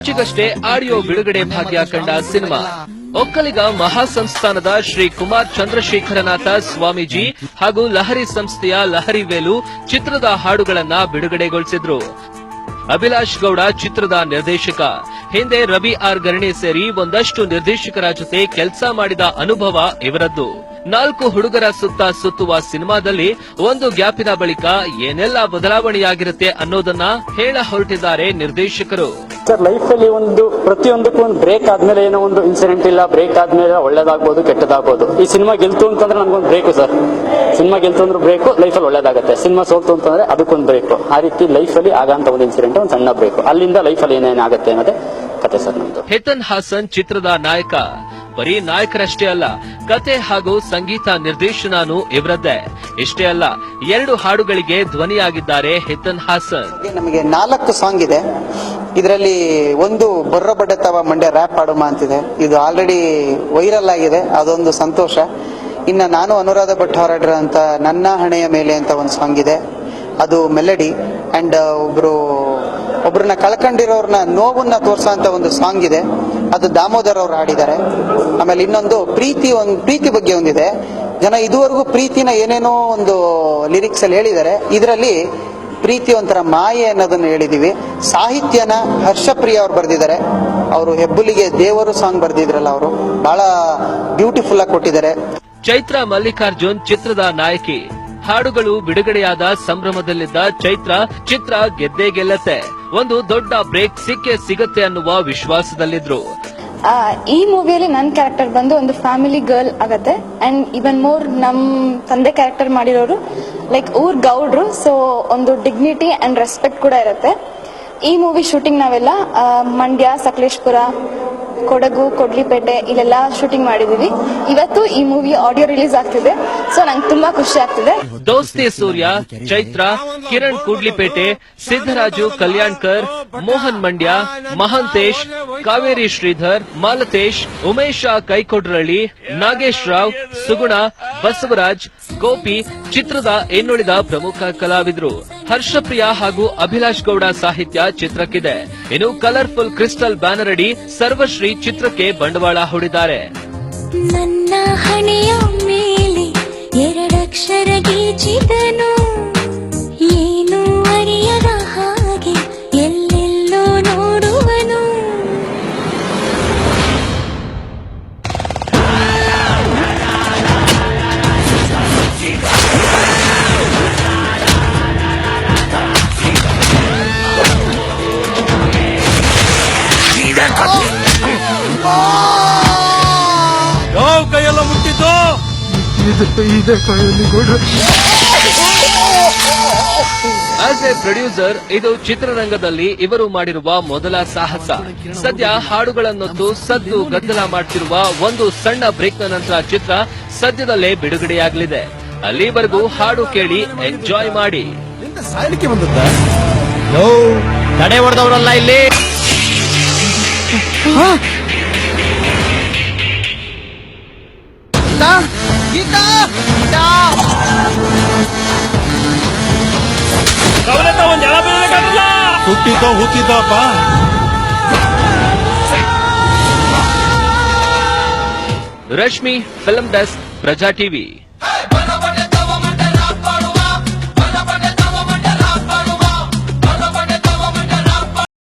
ಇತ್ತೀಚೆಗಷ್ಟೇ ಆಡಿಯೋ ಬಿಡುಗಡೆ ಭಾಗ್ಯ ಕಂಡ ಸಿನಿಮಾ ಒಕ್ಕಲಿಗ ಮಹಾಸಂಸ್ಥಾನದ ಶ್ರೀ ಕುಮಾರ್ ಚಂದ್ರಶೇಖರನಾಥ ಸ್ವಾಮೀಜಿ ಹಾಗೂ ಲಹರಿ ಸಂಸ್ಥೆಯ ಲಹರಿ ವೇಲು ಚಿತ್ರದ ಹಾಡುಗಳನ್ನ ಬಿಡುಗಡೆಗೊಳಿಸಿದ್ರು. ಅಭಿಲಾಷ್ ಗೌಡ ಚಿತ್ರದ ನಿರ್ದೇಶಕ. ಹಿಂದೆ ರವಿ ಆರ್ ಗರಣಿ ಸೇರಿ ಒಂದಷ್ಟು ನಿರ್ದೇಶಕರ ಜೊತೆ ಕೆಲಸ ಮಾಡಿದ ಅನುಭವ ಇವರದ್ದು. 4 ಹುಡುಗರ ಸುತ್ತ ಸುತ್ತುವ ಸಿನಿಮಾದಲ್ಲಿ ಒಂದು ಗ್ಯಾಪಿನ ಬಳಿಕ ಏನೆಲ್ಲ ಬದಲಾವಣೆಯಾಗಿರುತ್ತೆ ಅನ್ನೋದನ್ನ ಹೇಳ ಹೊರಟಿದ್ದಾರೆ ನಿರ್ದೇಶಕರು. ಸರ್, ಲೈಫ್ ಅಲ್ಲಿ ಪ್ರತಿಯೊಂದಕ್ಕೂ ಒಂದು ಬ್ರೇಕ್ ಆದ್ಮೇಲೆ ಏನೋ ಒಂದು ಇನ್ಸಿಡೆಂಟ್ ಇಲ್ಲ, ಬ್ರೇಕ್ ಆದ್ಮೇಲೆ ಒಳ್ಳೇದಾಗ್ಬೋದು ಕೆಟ್ಟದಾಗ್ಬೋದು. ಈ ಸಿನಿಮಾ ಗೆಲ್ತು ಅಂತಂದ್ರೆ ನನ್ಗೊಂದು ಬ್ರೇಕು ಸರ್. ಸಿನಿಮಾ ಗೆಲ್ತು ಅಂದ್ರೆ ಬ್ರೇಕು, ಲೈಫಲ್ಲಿ ಒಳ್ಳೇದಾಗುತ್ತೆ. ಸಿನಿಮಾ ಸೋಲ್ತು ಅಂತಂದ್ರೆ ಅದಕ್ಕೊಂದು ಬ್ರೇಕು. ಆ ರೀತಿ ಲೈಫಲ್ಲಿ ಆಗಂತ ಒಂದು ಇನ್ಸಿಡೆಂಟ್ ಒಂದು ಸಣ್ಣ ಬ್ರೇಕು, ಅಲ್ಲಿಂದ ಲೈಫಲ್ಲಿ ಏನೇನಾಗುತ್ತೆ ಅನ್ನೋದೇ ಕತೆ ಸರ್ ನಮ್ದು. ಹೇತನ್ ಹಾಸನ್ ಚಿತ್ರದ ನಾಯಕ. ಬರೀ ನಾಯಕರಷ್ಟೇ ಅಲ್ಲ, ಕತೆ ಹಾಗೂ ಸಂಗೀತ ನಿರ್ದೇಶನನೂ ಇವರದ್ದೇ. ಇಷ್ಟೇ ಅಲ್ಲ, 2 ಹಾಡುಗಳಿಗೆ ಧ್ವನಿಯಾಗಿದ್ದಾರೆ ಹೇತನ್ ಹಾಸನ್. ನಮಗೆ 4 ಸಾಂಗ್ ಇದೆ. ಇದರಲ್ಲಿ ಒಂದು ಬೊರ್ರ ಬಡ್ಡೆತವ ಮಂಡ್ಯ ರ್ಯಾಪ್ ಹಾಡುಮ ಅಂತಿದೆ. ಇದು ಆಲ್ರೆಡಿ ವೈರಲ್ ಆಗಿದೆ, ಅದೊಂದು ಸಂತೋಷ. ಇನ್ನ ನಾನು ಅನುರಾಧ ಭಟ್ ಹೊರಡ್ರ ಅಂತ ನನ್ನ ಹಣೆಯ ಮೇಲೆ ಅಂತ ಒಂದು ಸಾಂಗ್ ಇದೆ, ಅದು ಮೆಲಡಿ. ಅಂಡ್ ಒಬ್ರನ್ನ ಕಳ್ಕೊಂಡಿರೋರ್ನ ನೋವನ್ನ ತೋರ್ಸೋ ಒಂದು ಸಾಂಗ್ ಇದೆ, ಅದು ದಾಮೋದರ್ ಅವ್ರು ಹಾಡಿದ್ದಾರೆ. ಆಮೇಲೆ ಇನ್ನೊಂದು ಪ್ರೀತಿ ಬಗ್ಗೆ ಒಂದಿದೆ. ಜನ ಇದುವರೆಗೂ ಪ್ರೀತಿನ ಏನೇನೋ ಒಂದು ಲಿರಿಕ್ಸ್ ಅಲ್ಲಿ ಹೇಳಿದ್ದಾರೆ. ಇದರಲ್ಲಿ ಪ್ರೀತಿ ಒಂಥರ ಮಾಯೆ ಅನ್ನೋದನ್ನ ಹೇಳಿದೀವಿ. ಸಾಹಿತ್ಯನ ಹರ್ಷಪ್ರಿಯ ಅವ್ರು ಬರೆದಿದ್ದಾರೆ. ಅವರು ಹೆಬ್ಬುಲಿಗೆ ದೇವರು ಸಾಂಗ್ ಬರೆದಿದ್ರಲ್ಲ, ಅವರು ಬಹಳ ಬ್ಯೂಟಿಫುಲ್ ಆಗಿ ಕೊಟ್ಟಿದ್ದಾರೆ. ಚೈತ್ರ ಮಲ್ಲಿಕಾರ್ಜುನ್ ಚಿತ್ರದ ನಾಯಕಿ. ಹಾಡುಗಳು ಬಿಡುಗಡೆಯಾದ ಸಂಭ್ರಮದಲ್ಲಿದ್ದ ಚೈತ್ರ ಚಿತ್ರ ಗೆದ್ದೇ ಗೆಲ್ಲತ್ತೆ, ಒಂದು ದೊಡ್ಡ ಬ್ರೇಕ್ ಸಿಗತ್ತೆ ಅನ್ನುವ ವಿಶ್ವಾಸದಲ್ಲಿದ್ರು. ಈ ಮೂವಿಯಲ್ಲಿ ನನ್ನ ಕ್ಯಾರೆಕ್ಟರ್ ಬಂದು ಒಂದು ಫ್ಯಾಮಿಲಿ ಗರ್ಲ್ ಆಗತ್ತೆ. ಅಂಡ್ ಇವನ್ ಮೋರ್ ನಮ್ ತಂದೆ ಕ್ಯಾರೆಕ್ಟರ್ ಮಾಡಿರೋರು ಲೈಕ್ ಊರ್ ಗೌಡ್ರು. ಸೊ ಒಂದು ಡಿಗ್ನಿಟಿ ಅಂಡ್ ರೆಸ್ಪೆಕ್ಟ್ ಕೂಡ ಇರುತ್ತೆ. ಈ ಮೂವಿ ಶೂಟಿಂಗ್ ನಾವೆಲ್ಲ ಮಂಡ್ಯ, ಸಕಲೇಶ್ಪುರ, ಕೊಡಗು, ಕೊಡ್ಲಿಪೇಟೆ ಇಲ್ಲೆಲ್ಲ ಶೂಟಿಂಗ್ ಮಾಡಿದೀವಿ. ಇವತ್ತು ಈ ಮೂವಿ ಆಡಿಯೋ ರಿಲೀಸ್ ಆಗ್ತಿದೆ. ಸೊ ನಂಗೆ ತುಂಬಾ ಖುಷಿ ಆಗ್ತಿದೆ. ದೋಸ್ತಿ ಸೂರ್ಯ, ಚೈತ್ರ, ಕಿರಣ್ ಕೂಡ್ಲಿಪೇಟೆ, ಸಿದ್ದರಾಜು ಕಲ್ಯಾಣ್ಕರ್, ಮೋಹನ್ ಮಂಡ್ಯ, ಮಹಂತೇಶ್, ಕಾವೇರಿ ಶ್ರೀಧರ್, ಮಾಲತೇಶ್, ಉಮೇಶ ಕೈಕೊಡ್ರಳ್ಳಿ, ನಾಗೇಶ್ ರಾವ್, ಸುಗುಣ, ಬಸವರಾಜ್, ಗೋಪಿ ಚಿತ್ರದ ಇನ್ನುಳಿದ ಪ್ರಮುಖ ಕಲಾವಿದರು. ಹರ್ಷಪ್ರಿಯ ಹಾಗೂ ಅಭಿಲಾಷ್ ಗೌಡ ಸಾಹಿತ್ಯ ಚಿತ್ರಕ್ಕಿದೆ. ಇನ್ನು ಕಲರ್ಫುಲ್ ಕ್ರಿಸ್ಟಲ್ ಬ್ಯಾನರ್ ಅಡಿ ಸರ್ವಶ್ರೀ ಚಿತ್ರಕ್ಕೆ ಬಂಡವಾಳ ಹೂಡಿದ್ದಾರೆ. ನನ್ನ ಹಣೆಯ ಮೇಲೆ 2 ಅಕ್ಷರ ಗೀಚಿದನು, ಏನು ಅರಿಯದ ಹಾಗೆ ಎಲ್ಲೆಲ್ಲೋ ನೋಡುವನು. ಕೈಯೆಲ್ಲ ಮುಟ್ಟಿದ್ದು ಆಸ್ ಎ ಪ್ರೊಡ್ಯೂಸರ್ ಇದು ಚಿತ್ರರಂಗದಲ್ಲಿ ಇವರು ಮಾಡಿರುವ ಮೊದಲ ಸಾಹಸ. ಸದ್ಯ ಹಾಡುಗಳನ್ನೊತ್ತು ಸದ್ದು ಗದ್ದಲ ಮಾಡ್ತಿರುವ ಒಂದು ಸಣ್ಣ ಬ್ರೇಕ್ನ ನಂತರ ಚಿತ್ರ ಸದ್ಯದಲ್ಲೇ ಬಿಡುಗಡೆಯಾಗಲಿದೆ. ಅಲ್ಲಿವರೆಗೂ ಹಾಡು ಕೇಳಿ ಎಂಜಾಯ್ ಮಾಡಿ. ಸಾಯಲಿಕ್ಕೆ ಬಂದದ್ದ ತಡೆ ಹೊಡೆದವರಲ್ಲ ಇಲ್ಲಿ. ಹುಟ್ಟಿದ್ದಪ್ಪ. ರಶ್ಮಿ, ಫಿಲ್ಮ್ ಡೆಸ್ಕ್, ಪ್ರಜಾ ಟಿವಿ.